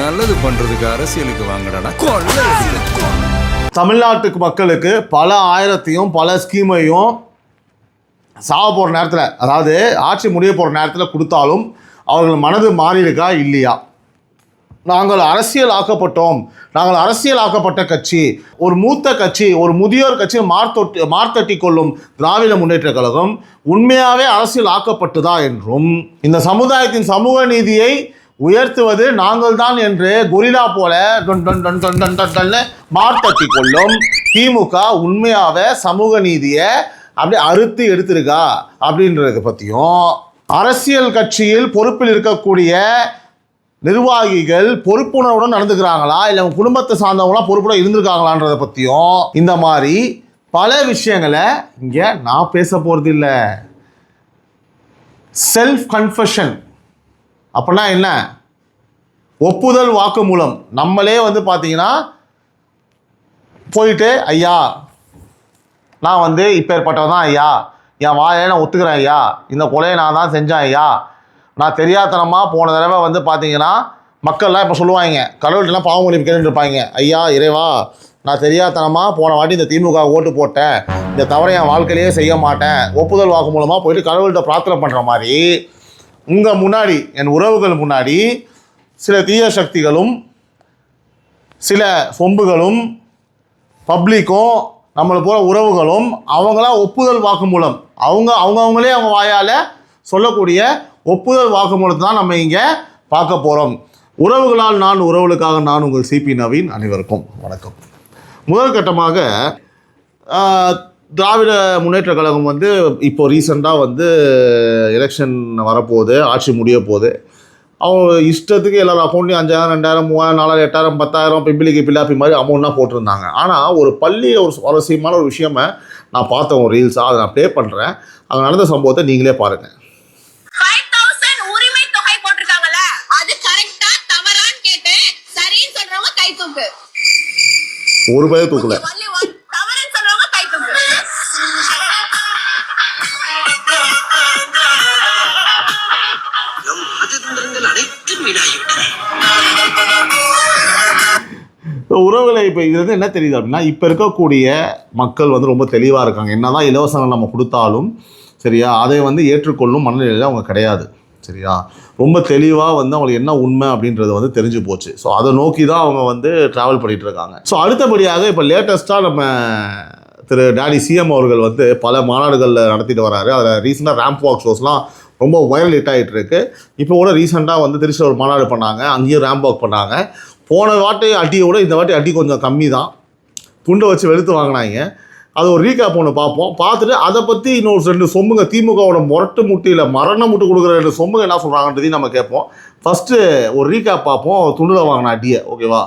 நல்லது பண்றதுக்கு அரசியலுக்கு வாங்கடா. தமிழ்நாட்டுக்கு மக்களுக்கு பல ஆயிரத்தையும் பல ஸ்கீமையும் சாக போகிற நேரத்தில், அதாவது ஆட்சி முடிய போகிற நேரத்தில் கொடுத்தாலும் அவர்கள் மனது மாறியிருக்கா இல்லையா? நாங்கள் அரசியல் ஆக்கப்பட்டோம், நாங்கள் அரசியல் ஆக்கப்பட்ட கட்சி, ஒரு மூத்த கட்சி, ஒரு முதியோர் கட்சி மார்த்தட்டி கொள்ளும் திராவிட முன்னேற்ற கழகம் உண்மையாகவே அரசியல் ஆக்கப்பட்டுதா என்றும், இந்த சமுதாயத்தின் சமூக நீதியை உயர்த்துவது நாங்கள் தான் என்று கொரில்லா போல மார்த்தட்டி கொள்ளும் திமுக உண்மையாகவே சமூக நீதியை அப்படியே அறுத்து எடுத்திருக்கா அப்படின்றத பற்றியும், அரசியல் கட்சியில் பொறுப்பில் இருக்கக்கூடிய நிர்வாகிகள் பொறுப்புணர்வுடன் நடந்துக்கிறாங்களா, இல்லை அவங்க குடும்பத்தை சார்ந்தவங்களாம் பொறுப்புடன் இருந்திருக்காங்களான்றதை பற்றியும், இந்த மாதிரி பல விஷயங்களை இங்கே நான் பேச போகிறது இல்லை. செல்ஃப் கன்ஃபெஷன் அப்படின்னா என்ன? ஒப்புதல் வாக்குமூலம். நம்மளே பார்த்தீங்கன்னா போயிட்டு, ஐயா நான் இப்பேற்பட்டவன் தான் ஐயா, என் வாயை நான் ஒத்துக்கிறேன் ஐயா, இந்த கொலையை நான் தான் செஞ்சேன் ஐயா, நான் தெரியாதனமாக போன தடவை பார்த்தீங்கன்னா மக்கள்லாம் இப்போ சொல்லுவாங்க, கடவுள்கிட்டலாம் பாவம் மன்னிப்பு கேட்டுட்டு இருப்பாங்க, ஐயா இறைவா நான் தெரியாதனமாக போன வாட்டி இந்த திமுக ஓட்டு போட்டேன், இந்த தவறை என் வாழ்க்கையிலேயே செய்ய மாட்டேன், ஒப்புதல் வாக்கு மூலமாக போயிட்டு கடவுள்கிட்ட பிரார்த்தனை பண்ணுற மாதிரி உங்கள் முன்னாடி, என் உறவுகள் முன்னாடி சில தீய சக்திகளும் சில சொம்புகளும் பப்ளிக்கும் நம்மளை போல உறவுகளும் அவங்களாம் ஒப்புதல் வாக்குமூலம், அவங்களே அவங்க வாயால் சொல்லக்கூடிய ஒப்புதல் வாக்குமூலத்தை தான் நம்ம இங்கே பார்க்க போகிறோம். உறவுகளால் நான், உறவுகளுக்காக நான், உங்கள் சிபி நவீன். அனைவருக்கும் வணக்கம். முதல் கட்டமாக திராவிட முன்னேற்ற கழகம் இப்போ ரீசெண்டாக எலெக்ஷன் வரப்போகுது, ஆட்சி முடிய போகுது. அவங்க இஷ்டத்துக்கு எல்லாரும் அக்கௌண்ட்லையும் 5000 2000 3000 4000 8000 10,000 பிம்பிளிக்கு பில்லாப்பி மாதிரி அமௌண்ட்லாம் போட்டிருந்தாங்க. ஆனால் ஒரு ஒரு சுவாரஸ்யமான ஒரு விஷயமை நான் பார்த்தேன், ஒரு ரீல்ஸாக அதை நான் ப்ளே பண்ணுறேன். அங்கே நடந்த சம்பவத்தை நீங்களே பாருங்கள். ஒரு பேர் தூக்கல. உறவுகளை இப்போ இது என்ன தெரியுது அப்படின்னா, இப்போ இருக்கக்கூடிய மக்கள் ரொம்ப தெளிவாக இருக்காங்க. என்னதான் இலவசங்கள் நம்ம கொடுத்தாலும் சரியா, அதை ஏற்றுக்கொள்ளும் மனநிலையில் அவங்க கிடையாது. சரியா, ரொம்ப தெளிவாக அவங்களுக்கு என்ன உண்மை அப்படின்றது தெரிஞ்சு போச்சு. ஸோ அதை நோக்கி தான் அவங்க ட்ராவல் பண்ணிகிட்டு இருக்காங்க. ஸோ அடுத்தபடியாக இப்போ லேட்டஸ்ட்டாக நம்ம திரு டாடி சிஎம் அவர்கள் பல மாநாடுகளில் நடத்திட்டு வராரு. அதில் ரீசெண்டாக ரேம்ப் வாக் ஷோஸ்லாம் ரொம்ப வைரல் ஹிட் ஆகிட்டு இருக்கு. இப்போ கூட ரீசெண்டாக திருச்சியில் ஒரு மாநாடு பண்ணாங்க, அங்கேயும் ரேம்ப் வாக் பண்ணாங்க. போன வாட்டி அடியை விட இந்த வாட்டி அடி கொஞ்சம் கம்மி தான், துண்டை வச்சு வெளுத்து வாங்கினாங்க. அது ஒரு ரீகேப் ஒன்று பார்ப்போம். பார்த்துட்டு அதை பற்றி இன்னொரு 2 சொம்புங்க, திமுகவோட முரட்டு முட்டியில் மரண முட்டு கொடுக்குற 2 சொம்புங்க என்ன சொல்கிறாங்கன்றதையும் நம்ம கேட்போம். ஃபஸ்ட்டு ஒரு ரீகேப் பார்ப்போம், துண்டில் வாங்கின அடியை. ஓகேவா?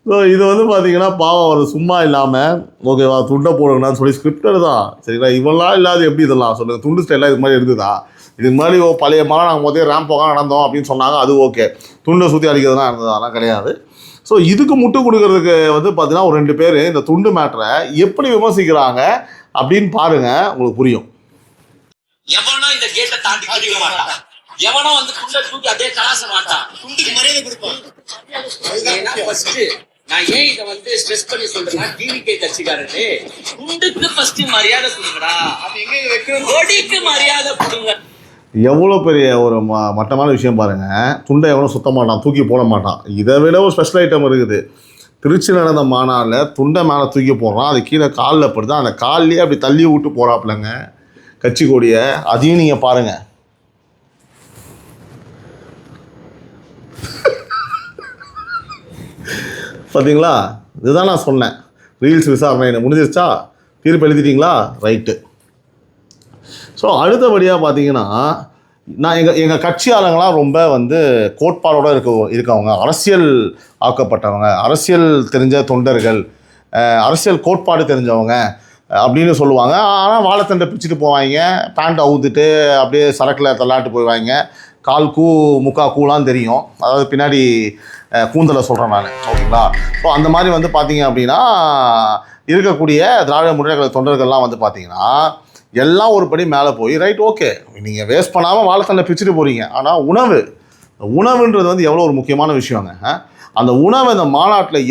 ஸோ இது பார்த்தீங்கன்னா பாவம் அவர் சும்மா இல்லாமல், ஓகேவா, துண்டை போடுங்கன்னு சொல்லி ஸ்கிரிப்டர் தான். சரிங்களா, இவெல்லாம் இல்லாத எப்படி இதெல்லாம் சொல்லுங்கள், துண்டு ஸ்டைலாக இது மாதிரி இருந்ததா? இது மாதிரி பழைய மாதம் நாங்கள் முதல்ல ரேம்ப் போக நடந்தோம் அப்படின்னு சொன்னாங்க, அது ஓகே. துண்டை சுற்றி அடிக்கிறதுலாம் இருந்தது, அதெல்லாம் கிடையாது. ஸோ இதுக்கு முட்டு கொடுக்கறதுக்கு பார்த்தீங்கன்னா ஒரு 2 பேர் இந்த துண்டு மேட்டரை எப்படி விமர்சிக்கிறாங்க அப்படின்னு பாருங்க, உங்களுக்கு புரியும். எவனோ இந்த கேட்டை தாண்டி குதிக்க மாட்டான், எவனோ துண்டை தூக்கி அப்படியே கலாச மாட்டான், துண்டுக்கு மரியாதை கொடுப்பான். நான் ஏன் இதை ஸ்ட்ரெஸ் பண்ணி சொல்றேன்னா, டிவிகே கட்சிக்காரரு துண்டுக்கு ஃபர்ஸ்ட் மரியாதை கொடுங்கடா, கொடிக்கு மரியாதை கொடுங்க. எவ்வளோ பெரிய ஒரு மட்டமான விஷயம் பாருங்கள். துண்டை எவனோ சுத்த மாட்டான், தூக்கி போட மாட்டான். இதை விட ஒரு ஸ்பெஷல் ஐட்டம் இருக்குது. திருச்சி நடந்த மாநாளில் துண்டை மேலே தூக்கி போடுறான், அது கீழே காலில் படுது, அந்த கால்லேயே அப்படி தள்ளி விட்டு போகிறாப்புலங்க கட்சி கொடியை. அதையும் நீங்கள் பாருங்கள். பார்த்தீங்களா, இதுதான் நான் சொன்னேன். ரீல்ஸ் விசாரணை முடிஞ்சிருச்சா, தீர்ப்பு எழுதிட்டீங்களா, ரைட்டு. ஸோ அடுத்தபடியாக பார்த்தீங்கன்னா, நான் எங்கள் கட்சி ஆளுங்களாம் ரொம்ப கோட்பாடோடு இருக்கவங்க, அரசியல் ஆக்கப்பட்டவங்க, அரசியல் தெரிஞ்ச தொண்டர்கள், அரசியல் கோட்பாடு தெரிஞ்சவங்க அப்படின்னு சொல்லுவாங்க. ஆனால் வாழைத்தண்டை பிச்சுட்டு போவாங்க, பேண்ட் அவுத்துட்டு அப்படியே சரக்கில் தள்ளாட்டு போய்வாங்க, கால் கூ முக்கா கூலாம் தெரியும், அதாவது பின்னாடி கூந்தலை சொல்கிறேன் நான், ஓகேங்களா? ஸோ அந்த மாதிரி வந்து பார்த்தீங்க அப்படின்னா இருக்கக்கூடிய திராவிட முன்னேற்ற கழக தொண்டர்கள்லாம் வந்து பார்த்தீங்கன்னா எல்லாம் ஒரு படி மேலே போய் ரைட் ஓகே நீங்கள் வேஸ்ட் பண்ணாமல் வாழைத்தண்டை பிச்சுட்டு போகிறீங்க. ஆனால் உணவுன்றது வந்து எவ்வளோ ஒரு முக்கியமான விஷயங்க. அந்த உணவை இந்த மாநாட்டில்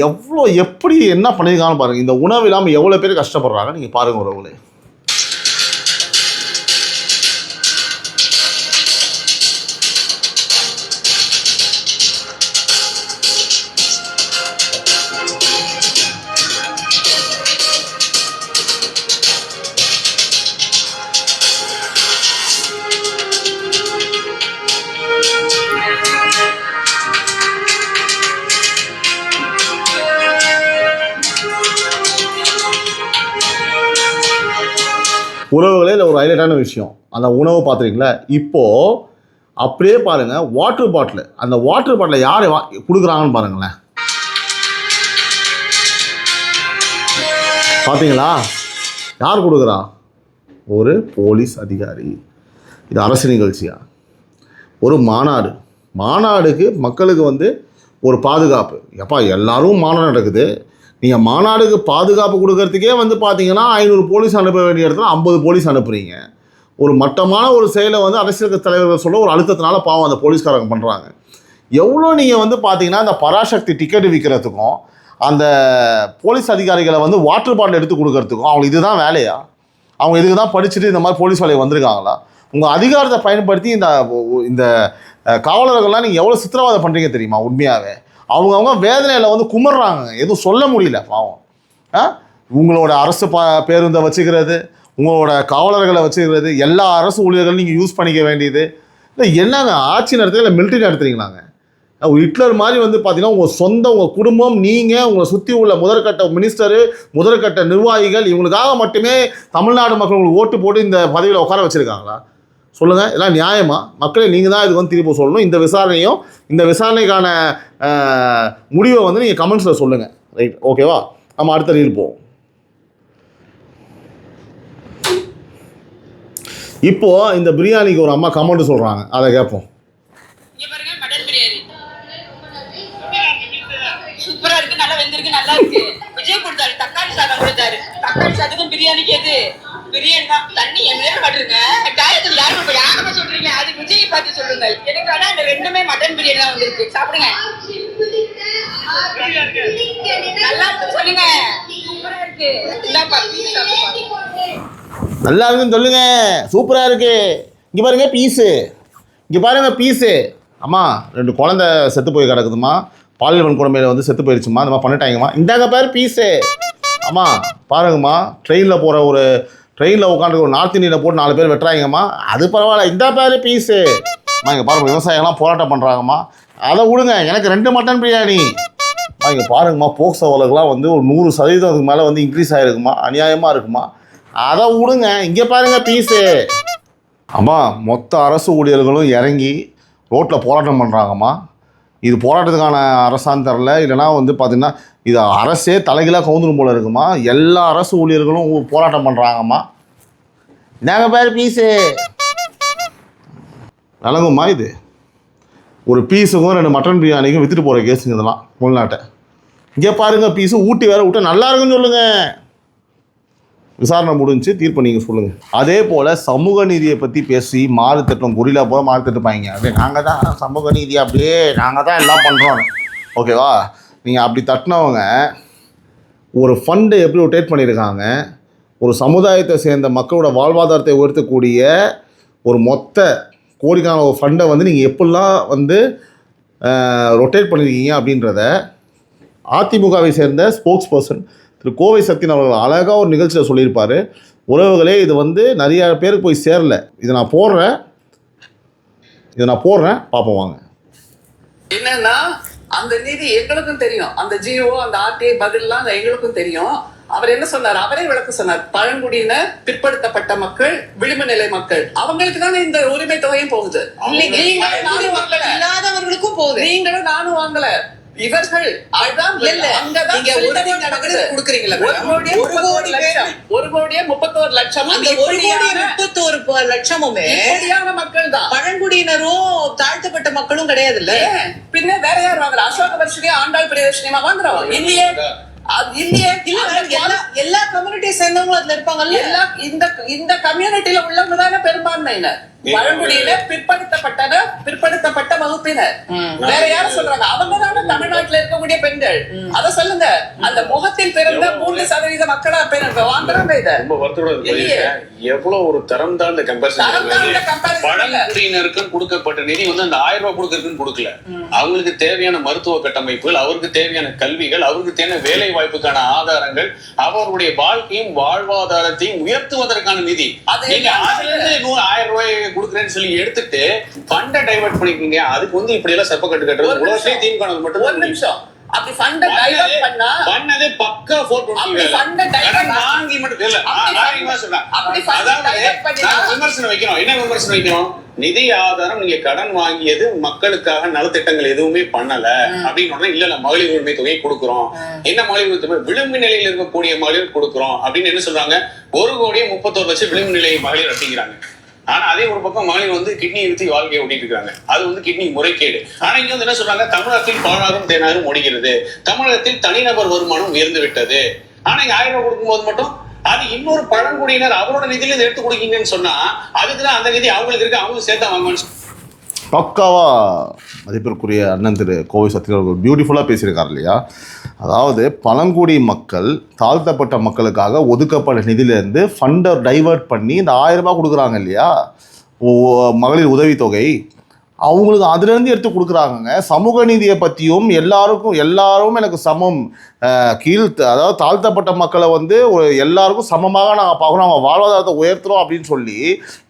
எப்படி என்ன பண்ணியிருக்காங்கன்னு பாருங்கள். இந்த உணவு இல்லாமல் எவ்வளோ பேர் கஷ்டப்படுறாங்க நீங்கள் பாருங்கள் உறவுகளே. உணவுகளே இல்லை ஒரு ஹைலைட்டான விஷயம், அந்த உணவு பார்த்துருக்கீங்களா? இப்போது அப்படியே பாருங்கள் வாட்டர் பாட்டில், அந்த வாட்டர் பாட்டில் யார் கொடுக்குறாங்கன்னு பாருங்களேன். பார்த்தீங்களா? யார் கொடுக்குறா? ஒரு போலீஸ் அதிகாரி. இது அரசு நிகழ்ச்சியா? ஒரு மாநாடுக்கு மக்களுக்கு வந்து ஒரு பாதுகாப்பு. எப்பா எல்லாரும் மாநாடு நடக்குது, நீங்கள் மாநாடுக்கு பாதுகாப்பு கொடுக்கறதுக்கே வந்து பார்த்தீங்கன்னா 500 போலீஸ் அனுப்ப வேண்டிய இடத்துல 50 போலீஸ் அனுப்புகிறீங்க. ஒரு மட்டமான ஒரு செயலை வந்து அரசியல் தலைவர்கள் சொல்ல ஒரு அழுத்தத்தினால பாவம் அந்த போலீஸ்காரங்க பண்ணுறாங்க. எவ்வளோ நீங்கள் வந்து பார்த்தீங்கன்னா அந்த பராசக்தி டிக்கெட்டு விற்கிறதுக்கும் அந்த போலீஸ் அதிகாரிகளை வந்து வாட்டர் பாட்டில் எடுத்து கொடுக்கறதுக்கும் அவங்களுக்கு இதுதான் வேலையா? அவங்க இதுக்கு தான் படிச்சுட்டு இந்த மாதிரி போலீஸ் வேலையை வந்திருக்காங்களா? உங்கள் அதிகாரத்தை பயன்படுத்தி இந்த காவலர்கள்லாம் நீங்கள் எவ்வளோ சித்திரவதை பண்ணுறீங்க தெரியுமா? உண்மையாகவே அவங்க வேதனையில் வந்து குமர்றாங்க, எதுவும் சொல்ல முடியல பாவம். உங்களோட அரசு பேருந்தை வச்சுக்கிறது, உங்களோட காவலர்களை வச்சுக்கிறது, எல்லா அரசு ஊழியர்களும் நீங்கள் யூஸ் பண்ணிக்க வேண்டியது. இல்லை என்னங்க ஆட்சி நடத்துறீங்க இல்லை மிலிட்ரி நடத்துறீங்களாங்க? ஹிட்லர் மாதிரி வந்து பார்த்தீங்கன்னா உங்கள் குடும்பம், நீங்கள் உங்களை சுற்றி உள்ள முதற்கட்ட மினிஸ்டரு, முதற்கட்ட நிர்வாகிகள், இவங்களுக்காக மட்டுமே தமிழ்நாடு மக்கள் உங்களுக்கு ஓட்டு போட்டு இந்த பதவியில் உட்கார வச்சுருக்காங்களா? சொல்லுங்கள், எல்லாம் நியாயமா? மக்களே நீங்கள் தான் இதுக்கு வந்து திருப்பி சொல்லணும். இந்த விசாரணைக்கான முடிவை வந்து நீங்கள் கமெண்ட்ஸில் சொல்லுங்கள். ரைட், ஓகேவா? நம்ம அடுத்த ரீல் போவோம். இப்போது இந்த பிரியாணிக்கு ஒரு அம்மா கமெண்ட் சொல்கிறாங்க, அதை கேட்போம். சூப்பரா இருக்கு, நல்லா வெந்திருக்கு, நல்லா இருக்கு. விஜய் கொடுத்தாரு தக்காளி சாதம் கொடுத்தாரு. தக்காளி சாதத்துக்கும் பிரியாணிக்கு எது? பிரியாணி தான். தண்ணி என் மேல பட்டுருங்க. டயத்துல யாருமே சொல்றீங்க, அது விஜய் பார்த்து சொல்லுங்க. எனக்கு ஆனா இந்த ரெண்டுமே மட்டன் பிரியாணி தான் வந்திருக்கு. சாப்பிடுங்க. நல்லா இருக்கு சொல்லுங்க. சூப்பரா இருக்கு. நல்லா இருக்குன்னு சொல்லுங்க. சூப்பரா இருக்கு. இங்க பாருங்க பீஸு. அம்மா 2 குழந்தை செத்து போய் கிடக்குதுமா, பாலியல் வன்கொடுமையில் வந்து செத்து போயிடுச்சுமா, இந்த மாதிரி பண்ணிட்டாங்கம்மா. இந்தாங்க பேர் பீஸு. அம்மா பாருங்கம்மா, ட்ரெயினில் உட்காந்து ஒரு நார்த் இந்தியனை போட்டு 4 பேர் வெட்டுறாங்கம்மா, அது பரவாயில்ல, இந்த பேர் பீஸு. அம்மா இங்கே பாருங்கள், விவசாயம்லாம் போராட்டம் பண்ணுறாங்கம்மா, அதை விடுங்க, எனக்கு 2 மட்டன் பிரியாணி. இங்கே பாருங்கம்மா, போக்சோ வழக்குலாம் வந்து ஒரு 100% மேலே வந்து இன்க்ரீஸ் ஆகிருக்குமா, அநியாயமாக இருக்குமா, அதை விடுங்க, இங்கே பாருங்கள் பீஸு. அம்மா மொத்த அரசு ஊழியர்களும் இறங்கி ரோட்டில் போராட்டம் பண்ணுறாங்கம்மா. இது போராட்டத்துக்கான அரசான்னு தெரில, இல்லைனா வந்து பார்த்திங்கன்னா இது அரசே தலைகளாக கவுந்துடும் போல் இருக்குமா. எல்லா அரசு ஊழியர்களும் போராட்டம் பண்ணுறாங்கம்மா. நாங்கள் பேர் பீஸு விளங்குமா? இது ஒரு பீஸுக்கும் 2 மட்டன் பிரியாணிக்கும் விற்றுட்டு போகிற கேஸுங்க இதெல்லாம் உள்நாட்டை. இங்கே பாருங்கள் பீஸு, ஊட்டி வேறு விட்டு நல்லா இருக்குன்னு சொல்லுங்கள். விசாரணை முடிஞ்சு தீர்ப்பு நீங்கள் சொல்லுங்கள். அதே போல் சமூக நீதியை பற்றி பேசி மாறுத்திட்டம் குறிலா போக மாறுத்திட்டுப்பாங்க. அப்படியே நாங்கள் தான் சமூக நீதி, அப்படியே நாங்கள் தான் எல்லாம் பண்ணுறோம், ஓகேவா? நீங்கள் அப்படி தட்டினவங்க ஒரு ஃபண்டை எப்படி ரொட்டேட் பண்ணியிருக்காங்க, ஒரு சமுதாயத்தை சேர்ந்த மக்களோட வாழ்வாதாரத்தை உயர்த்தக்கூடிய ஒரு மொத்த கோடிக்கான ஒரு ஃபண்டை வந்து நீங்கள் எப்படிலாம் வந்து ரொட்டேட் பண்ணியிருக்கீங்க அப்படின்றத அதிமுகவை சேர்ந்த ஸ்போக்ஸ் பர்சன் திரு கோவை சத்தியன் அவர்கள் அழகாக ஒரு நிகழ்ச்சியில் சொல்லியிருப்பார். உறவுகளே, இது வந்து நிறைய பேருக்கு போய் சேரல. இதை நான் போடுறேன் பார்ப்போம் வாங்க. என்னன்னா அந்த நீதி எங்களுக்கும் தெரியும், அந்த ஜிஓ அந்த ஆர்டிஐ பதிலாம் எங்களுக்கும் தெரியும். அவர் என்ன சொன்னார், அவரே விளக்க சொன்னார். பழங்குடியினர், பிற்படுத்தப்பட்ட மக்கள், விளிம்பு நிலை மக்கள், அவங்களுக்கு தானே இந்த உரிமை தொகையும் போகுது. இல்லாதவர்களுக்கும் போகுது. நீங்களும் நானும் வாங்கல, இவர்கள் கொடுக்குறீங்களா? 1,31,00,000. 1,31,00,000. லட்சமுமே இப்படியான மக்கள் தான். பழங்குடியினரும் தாழ்த்தப்பட்ட மக்களும் கிடையாது இல்ல. பின்ன வேற யார் வாங்குறா? அசோக வர்ஷினி ஆண்டாள் பிரியதர்ஷினிமா வாங்குறோம் இல்லையே. அது இல்லையே. எல்லா கம்யூனிட்டியை சேர்ந்தவங்களும் அதுல இருப்பாங்கல்ல. எல்லா இந்த கம்யூனிட்டியில உள்ளவங்க தானே பெரும்பான்மையினர். பழங்குடியினர், பிற்படுத்தப்பட்ட வகுப்பினர். வேற யாரும் சொல்றாங்க? அவங்க தானே தமிழ்நாட்டுல இருக்கக்கூடிய பெண்கள். அத சொல்லுங்க. அந்த முகத்தில் பிறந்த 3% மக்களா வாங்குறாங்க. இத ரொம்ப வருத்தம். எவ்வளவு ஒரு தரம் தான் இந்த கம்பேரிசன். பழங்குடியினருக்கு கொடுக்கப்பட்ட நிதி வந்து அந்த 1000 ரூபாய் கொடுக்கறதுன்னு கொடுக்கல. அவங்களுக்கு தேவையான மருத்துவ கட்டமைப்புகள், அவருக்கு தேவையான கல்விகள், அவருக்கு தேவையான வேலை வாய்ப்புக்கான ஆதாரங்கள், அவருடைய வாழ்க்கையும் வாழ்வாதாரத்தையும் உயர்த்துவதற்கான நிதி. நீங்க அதுல இருந்து 1000 ரூபாய் கொடுக்குறேன்னு சொல்லி எடுத்துட்டு ஃபண்டை டைவர்ட் பண்ணிருக்கீங்க. அதுக்கு வந்து இப்படி எல்லாம் செப்ப கட்டு கட்டுறது உலகத்திலே திமுக மட்டும். ஒரு நிமிஷம். அப்படி ஃபண்டை டைவர்ட் பண்ணது பக்கா 420 கடன் வாங்கி மட்டும் இல்ல. நான் சொல்றேன். விமர்சனம் வைக்கிறோம். என்ன விமர்சனம் வைக்கிறோம்? நிதி ஆதாரம் நீங்க கடன் வாங்கியது மக்களுக்காக நலத்திட்டங்கள் எதுவுமே பண்ணல அப்படின்னு இல்ல மகளிர் உரிமை தொகையை கொடுக்குறோம். என்ன மகளிர் உரிமை தொகை? விளிம்பு நிலையில் இருக்கக்கூடிய மகளிர் கொடுக்குறோம் அப்படின்னு என்ன சொல்றாங்க? 1,41,00,000 விளிம்பு நிலை மகளிர் அப்படிங்கிறாங்க. ஆனா அதே ஒரு பக்கம் மகளிர் வந்து கிட்னி நிறுத்தி வாழ்க்கையை ஓட்டிட்டு இருக்காங்க. அது வந்து கிட்னி முறைகேடு. ஆனா இங்க வந்து என்ன சொல்றாங்க? தமிழகத்தில் பாழாரும் தேனாரும் முடிகிறது, தமிழகத்தில் தனிநபர் வருமானம் உயர்ந்து விட்டது. ஆனா இங்க 1000 ரூபாய் கொடுக்கும் போது மட்டும் அது இன்னொரு பழங்குடியினர் அவரோட நிதியில இருந்து எடுத்து கொடுக்கீங்கன்னு சொன்னா அதுக்குதான் அந்த நிதி அவங்களுக்கு இருக்கு, அவங்களுக்கு சேர்த்தா வாங்கன்னு பக்காவா மதிப்பிற்குரிய அண்ணன் திரு கோவை சத்யன் அவர்கள் பியூட்டிஃபுல்லாக பேசியிருக்காரு இல்லையா? அதாவது பழங்குடி மக்கள் தாழ்த்தப்பட்ட மக்களுக்காக ஒதுக்கப்பட்ட நிதியிலேருந்து ஃபண்டை டைவர்ட் பண்ணி இந்த 1000 ரூபாய் கொடுக்குறாங்க இல்லையா, மகளிர் உதவித்தொகை, அவங்களுக்கு அதுலேருந்து எடுத்து கொடுக்குறாங்கங்க. சமூக நீதியை பற்றியும் எல்லாரும் எனக்கு சமம், அதாவது தாழ்த்தப்பட்ட மக்களை வந்து எல்லாருக்கும் சமமாக நாங்கள் பார்க்கணும், அவங்க வாழ்வாதாரத்தை உயர்த்துறோம் அப்படின்னு சொல்லி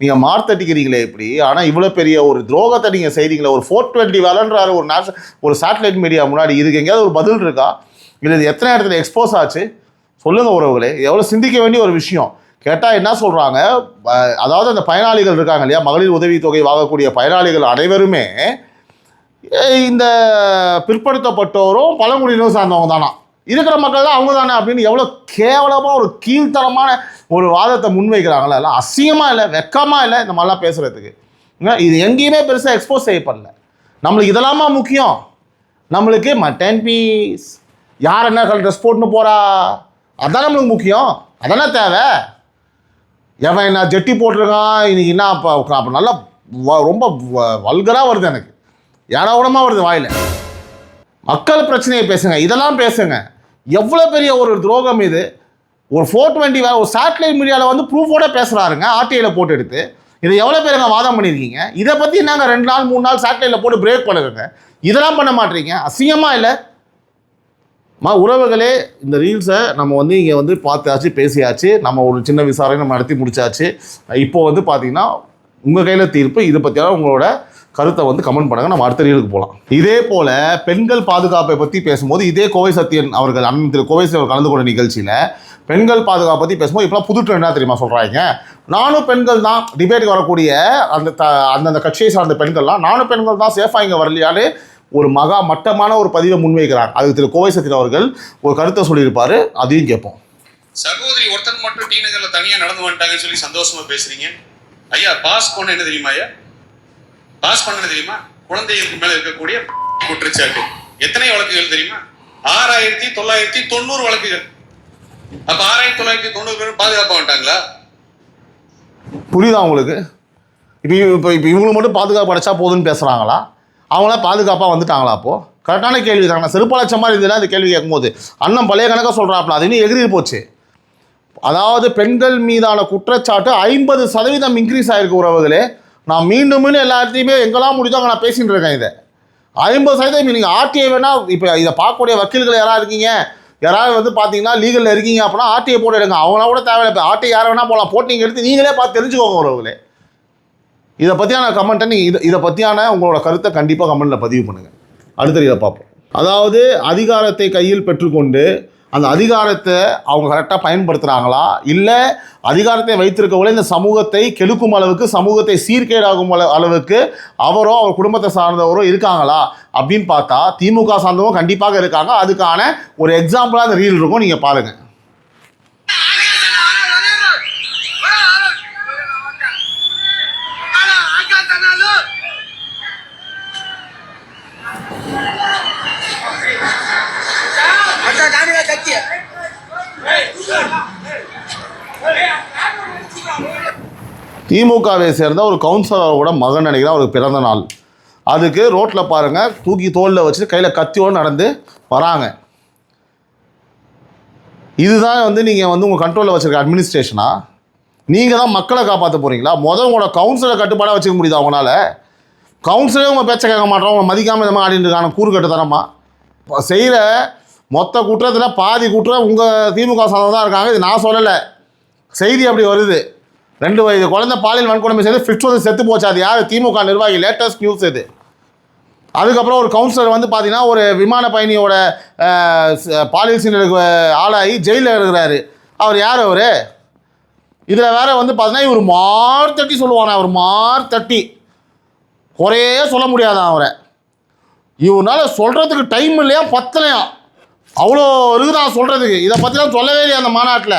நீங்கள் மார்த்தட்டிக்கிறீங்களே இப்படி. ஆனால் இவ்வளோ பெரிய ஒரு துரோகத்தை நீங்கள் செய்கிறீங்களே. ஒரு 420 வேலைன்றாரு ஒரு சேட்டலைட் மீடியா முன்னாடி. இதுக்கு எங்கேயாவது ஒரு பதில் இருக்கா? இல்லை இது எத்தனை இடத்துல எக்ஸ்போஸ் ஆச்சு? சொல்லுங்கள் உறவுகளே. எவ்வளோ சிந்திக்க வேண்டிய ஒரு விஷயம். கேட்டால் என்ன சொல்கிறாங்க? அதாவது அந்த பயனாளிகள் இருக்காங்க இல்லையா, மகளிர் உதவித்தொகை வாங்கக்கூடிய பயனாளிகள் அனைவருமே இந்த பிற்படுத்தப்பட்டோரும் பழங்குடியினரும் சார்ந்தவங்க தானா, இருக்கிற மக்கள் தான் அவங்க தானே அப்படின்னு எவ்வளோ கேவலமாக ஒரு கீழ்த்தரமான ஒரு வாதத்தை முன்வைக்கிறாங்களா? எல்லாம் அசிங்கமாக இல்லை, வெக்கமாக இல்லை இந்த மாதிரிலாம் பேசுகிறதுக்கு. இது எங்கேயுமே பெருசாக எக்ஸ்போஸ் செய்யப்படல. நம்மளுக்கு இதெல்லாமா முக்கியம்? நம்மளுக்கு மட்டன் பீஸ், யார் என்ன ட்ரெஸ் போட்டுன்னு போகிறா, அதான் நம்மளுக்கு முக்கியம். அதானே தேவை. எவன் என்ன ஜெட்டி போட்டிருக்கான் இன்னைக்கு என்ன அப்போ நல்லா ரொம்ப வல்கராக வருது, எனக்கு ஏனாவுடமாக வருது வாயில். மக்கள் பிரச்சனையை பேசுங்க, இதெல்லாம் பேசுங்க. எவ்வளோ பெரிய ஒரு துரோகம் இது. ஒரு 420 ஒரு சேட்டலைட் மீடியாவில் வந்து ப்ரூஃபோட பேசுகிறாருங்க, ஆர்டிஐயில் போட்டு எடுத்து. இதை எவ்வளோ பேருங்க வாதம் பண்ணியிருக்கீங்க? இதை பற்றி நாங்கள் 2 நாள் 3 நாள் சேட்டலைட்டில் போட்டு பிரேக் பண்ணுறேங்க. இதெல்லாம் பண்ண மாட்டேறீங்க. அசிங்கமாக இல்லை? உறவுகளே, இந்த ரீல்ஸை நம்ம வந்து இங்கே வந்து பார்த்தாச்சு, பேசியாச்சு, நம்ம ஒரு சின்ன விசாரணை நம்ம நடத்தி முடிச்சாச்சு. இப்போ வந்து பார்த்தீங்கன்னா உங்கள் கையில் தீர்ப்பு. இதை பற்றியான உங்களோட கருத்தை வந்து கமெண்ட் பண்ணுங்கள். நம்ம அடுத்த ரீலுக்கு போகலாம். இதே போல் பெண்கள் பாதுகாப்பை பற்றி பேசும்போது இதே கோவை சத்யன் அவர்கள் அண்ணன் திரு கோவை சத்யன் கலந்து கொண்ட நிகழ்ச்சியில் பெண்கள் பாதுகாப்பை பற்றி பேசும்போது இப்போலாம் புது ட்ரெண்டாக தெரியுமா சொல்கிறாங்க? நானும் பெண்கள் தான் டிபேட்டுக்கு வரக்கூடிய அந்தந்த கட்சியை சார்ந்த பெண்கள்லாம் நானும் பெண்கள் தான் சேஃபாக இங்கே வரலையான்னு ஒரு மட்டமான ஒரு பதிவை முன்வைக்கிறாங்க. அதுக்கு திரு கோவை சத்யன் அவர்கள் ஒரு கருத்தை சொல்லியிருப்பாரு, அதையும் கேட்போம். சகோதரி ஒருத்தன் மட்டும் டி நகர்ல தனியா நடந்து வந்துட்டாங்கன்னு சொல்லி சந்தோஷமா பேசுறீங்க. ஐயா பாஸ் பண்ண என்ன தெரியுமா? ஐயா பாஸ் பண்ண தெரியுமா? குழந்தைகளுக்கு மேல இருக்கக்கூடிய குற்றச்சாட்டு எத்தனை வழக்குகள் தெரியுமா? 6990 வழக்குகள். அப்ப 6990 பேரும் பாதுகாப்பா வந்துட்டாங்களா? புரியுதா உங்களுக்கு? இப்போ இவங்களுக்கு மட்டும் பாதுகாப்பு அடைச்சா போதுன்னு பேசுகிறாங்களா? அவங்களாம் பாதுகாப்பாக வந்துட்டாங்களா? அப்போது கரெக்டான கேள்வி தாங்க. செருப்பழைச்ச மாதிரி இருந்ததுன்னா அந்த கேள்வி கேட்கும்போது அண்ணன் பழைய கணக்காக சொல்கிறாப்புல, அது இன்னும் எகிரி போச்சு. அதாவது பெண்கள் மீதான குற்றச்சாட்டு 50% இன்க்ரீஸ் ஆகிருக்கு உறவுகளே. நான் மீண்டும் எல்லாத்தையுமே எங்கெல்லாம் முடிஞ்சோ அங்கே நான் பேசிகிட்டு இருக்கேன். இதை 50% நீங்கள் ஆர்டிஐ வேணால் இப்போ இதை பார்க்கக்கூடிய வக்கீல்கள் யாராவது இருக்கீங்க, யாராவது வந்து பார்த்தீங்கன்னா லீகலில் இருக்கீங்க அப்படின்னா ஆர்டிஐ போட்டு எடுங்க. அவங்களாம் கூட தேவையில்லை. இப்போ ஆர்டிஐ யாரை வேணால் போகலாம், போட்டு நீங்கள் எடுத்து நீங்களே பார்த்து தெரிஞ்சுக்கோங்க உறவுகளே. இதை பற்றியான கமெண்ட்டை நீங்கள் இதை பற்றியான உங்களோட கருத்தை கண்டிப்பாக கமெண்ட்டில் பதிவு பண்ணுங்கள். அடுத்த இதை பார்ப்போம். அதாவது அதிகாரத்தை கையில் பெற்றுக்கொண்டு அந்த அதிகாரத்தை அவங்க கரெக்டாக பயன்படுத்துகிறாங்களா, இல்லை அதிகாரத்தை வைத்திருக்கவங்களே இந்த சமூகத்தை கெடுக்கும் அளவுக்கு, சமூகத்தை சீர்கேடாகும் அளவுக்கு அவரோ அவர் குடும்பத்தை சார்ந்தவரோ இருக்காங்களா அப்படின்னு பார்த்தா திமுக சார்ந்தவங்க கண்டிப்பாக இருக்காங்க. அதுக்கான ஒரு எக்ஸாம்பிளாக அந்த ரீல் இருக்கும், நீங்கள் பாருங்கள். திமுகவை சேர்ந்த ஒரு கவுன்சிலரோட மகன் நினைக்கிறேன், அவருக்கு பிறந்த நாள். அதுக்கு ரோட்டில் பாருங்கள் தூக்கி தோளில் வச்சுட்டு கையில் கத்தியோடு நடந்து வராங்க. இதுதான் வந்து நீங்கள் வந்து உங்கள் கண்ட்ரோலில் வச்சுருக்க அட்மினிஸ்ட்ரேஷனா? நீங்கள் தான் மக்களை காப்பாற்ற போகிறீங்களா? உங்களோட கவுன்சிலை கட்டுப்பாடாக வச்சுக்க முடியுதா அவங்களால? கவுன்சிலே உங்கள் பேச்சை கேட்க மாட்டோம், உங்களை மதிக்காமல் இந்த மாதிரி ஆடிட்டு இருக்காங்க. கூறு கட்டு தரமா செய்கிற மொத்த குற்றத்தில் பாதி குற்றம் உங்கள் திமுக சார்ந்தவங்க தான் இருக்காங்க. இது நான் சொல்லலை, செய்தி அப்படி வருது. 2 வயது குழந்தை பாலியல் வன்கொடுமை செய்து ஃபிட்ஸ் வந்து செத்து போச்சு. அது யார்? திமுக நிர்வாகி. லேட்டஸ்ட் நியூஸ் இது. அதுக்கப்புறம் ஒரு கவுன்சிலர் வந்து பார்த்தீங்கன்னா ஒரு விமான பயணியோட பாலியல் சீண்டலுக்கு ஆளாகி ஜெயிலில் இருக்கிறாரு. அவர் யார்? அவர் இதில் வேறு வந்து பார்த்தீங்கன்னா இவர் மார்த்தட்டி சொல்லுவானா, அவர் மார்த்தட்டி குறையே சொல்ல முடியாதான் அவரை. இவனால் சொல்கிறதுக்கு டைம் இல்லையா, பத்தலையா, அவ்வளோ இருக்குதான் சொல்கிறதுக்கு. இதை பற்றிலாம் சொல்லவே இல்லையா அந்த மாநாட்டில்.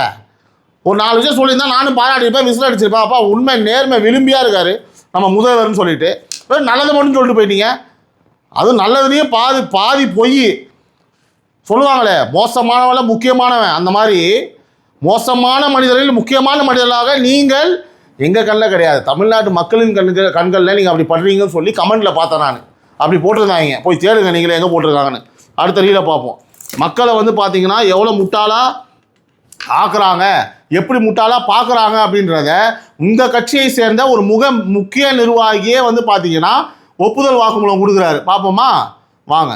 ஒரு 4 விஷயம் சொல்லியிருந்தா நானும் பாராட்டியிருப்பேன், விசில் அடிச்சிருப்பேன். அப்பா உண்மை நேர்மை விரும்பியாக இருக்கார் நம்ம முதல்வர்னு சொல்லிட்டு நல்லது மட்டும் சொல்லிட்டு போயிட்டீங்க. அதுவும் நல்லதுலேயும் பாதி பொய் சொல்லுவாங்களே, மோசமானவன் முக்கியமானவன். அந்த மாதிரி மோசமான மனிதர்களில் முக்கியமான மனிதர்களாக நீங்கள் எங்கள் கண்ணில் கிடையாது, தமிழ்நாட்டு மக்களின் கண்களில் நீங்கள் அப்படி பண்ணுறீங்கன்னு சொல்லி கமெண்ட்டில் பார்த்தேன் நான். அப்படி போட்டிருந்தாங்க, போய் தேடுங்க நீங்களே எங்கே போட்டிருக்காங்கன்னு. அடுத்த ரீலில் பார்ப்போம். மக்களை வந்து பார்த்தீங்கன்னா எவ்வளோ முட்டாளாக ஆக்குறாங்க, எப்படி முட்டாளாக பார்க்குறாங்க அப்படின்றத உங்கள் கட்சியை சேர்ந்த ஒரு முக்கிய நிர்வாகியே வந்து பார்த்தீங்கன்னா ஒப்புதல் வாக்குமூலம் கொடுக்குறாரு. பார்ப்போமா வாங்க.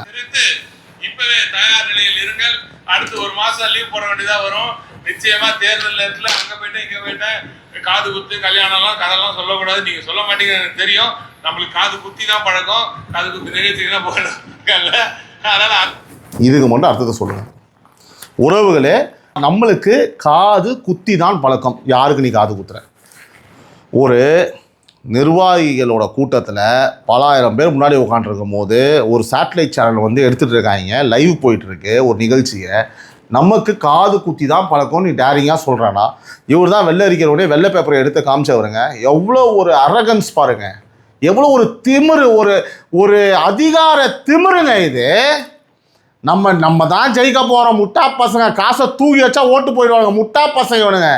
இப்பவே தயார் நிலையில் இருங்கள். அடுத்து 1 மாசம் லீவ் போட வேண்டியதா வரும். நிச்சயமா தேர்தல் நேரத்துல அங்க போயிட்டேன் இங்க போயிட்டேன் காது குத்து கல்யாணம்லாம் கதெல்லாம் சொல்லக்கூடாது. நீங்க சொல்ல மாட்டீங்க எனக்கு தெரியும். நம்மளுக்கு காது குத்தி தான் பழக்கம். காது குத்து நிகழ்ச்சிக்கு போயிடும். அதனால இதுக்கு மட்டும் அர்த்தத்தை சொல்லுங்க. உறவுகளே, நம்மளுக்கு காது குத்தி தான் பழக்கம். யாருக்கு நீ காது குத்துற? ஒரு நிர்வாகிகளோட கூட்டத்தில் பல ஆயிரம் பேர் முன்னாடி உட்காந்துருக்கும் போது ஒரு சேட்டலைட் சேனல் வந்து எடுத்துகிட்டு இருக்காங்க, லைவ் போயிட்டுருக்கு ஒரு நிகழ்ச்சியை. நமக்கு காது குத்தி தான் பழக்கம் நீ டேரிங்காக சொல்கிறானா? இவர் தான் வெள்ளை அறிக்கிறோடனே வெள்ளை பேப்பரை எடுத்து காமிச்சவருங்க. எவ்வளோ ஒரு அரகன்ஸ் பாருங்கள், எவ்வளோ ஒரு திமிரு, ஒரு அதிகார திமிருங்க இது. நம்ம தான் ஜெயிக்க போகிறோம். முட்டா பசங்க காசை தூக்கி வச்சா ஓட்டு போயிடுவாங்க. முட்டா பசங்க இவனுங்க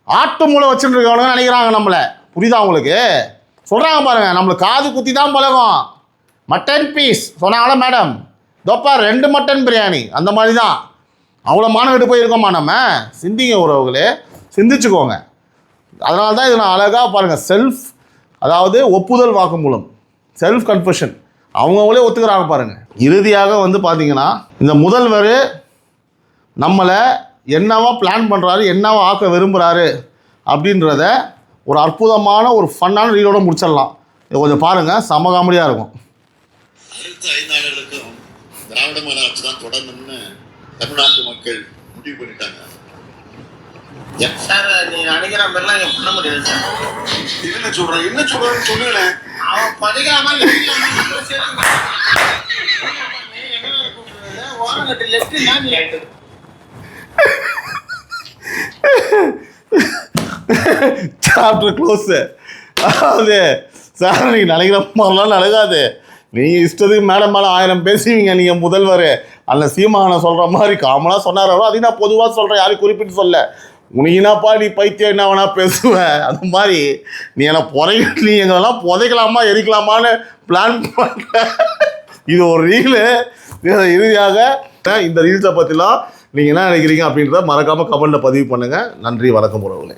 ஆட்டு மூளை வச்சுட்டு இருக்கவனுங்க நினைக்கிறாங்க நம்மளை. புரியுதா உங்களுக்கு? சொல்கிறாங்க பாருங்கள், நம்மளுக்கு காது குத்தி தான் பழகம். மட்டன் பீஸ் சொன்னாங்களா மேடம், தோப்பா 2 மட்டன் பிரியாணி, அந்த மாதிரி தான். அவ்வளோ மானவிட்டு போயிருக்கோமா நம்ம? சிந்திங்க உறவுகளே, சிந்திச்சுக்கோங்க. அதனால தான் இது நான் அழகாக பாருங்கள், செல்ஃப், அதாவது ஒப்புதல் வாக்குமூலம், செல்ஃப் கன்ஃபெஷன், அவங்களே ஒத்துக்கிறாங்க பாருங்கள். இறுதியாக வந்து பார்த்தீங்கன்னா இந்த முதல்வர் நம்மளை என்னவா பிளான் பண்ணுறாரு, என்னவா ஆக்க விரும்புகிறாரு அப்படின்றத ஒரு அற்புதமான ஒரு ஃபன்னான ரீலோட முடிச்சிடலாம். இதை கொஞ்சம் பாருங்கள், செம காமெடியாக இருக்கும். அடுத்த 5 ஆண்டுகளுக்கும் திராவிட மாடல் ஆட்சி தான் தொடரணும்னு தமிழ்நாட்டு மக்கள் முடிவு பண்ணிட்டாங்க. சார் நீ நினைக்கிற மாதிரிலாம் இங்க பண்ண முடியாது சார். என்ன சொல்றேன்னு சொல்லுங்களேன். அவன் படிக்காம ஓரங்கட்டு லெஃப்ட் சாப்டர் க்ளோஸு. அதாவது சார் நீங்கள் நினைக்கிற மாதிரிலாம் நடக்காது. நீங்கள் இஷ்டத்துக்கு மேடம் மேலே 1000 பேசுவீங்க. நீங்கள் முதல்வர் அந்த சீமானை சொல்கிற மாதிரி காமனாக சொன்னாரோ அதையும் நான் பொதுவாக சொல்கிறேன், யாரையும் குறிப்பிட்டு சொல்ல. உனக்கு என்னப்பா நீ பைத்தியம் என்ன வேணா பேசுவேன். அந்த மாதிரி நீ நீ எங்களெல்லாம் புதைக்கலாமா எரிக்கலாமான்னு பிளான் பண்ணுற. இது ஒரு ரீலு. இறுதியாக இந்த ரீல்ஸை பற்றிலாம் நீங்கள் என்ன நினைக்கிறீங்க அப்படின்றத மறக்காமல் கமெண்ட்டில் பதிவு பண்ணுங்கள். நன்றி, வணக்கம் உறவுகளே.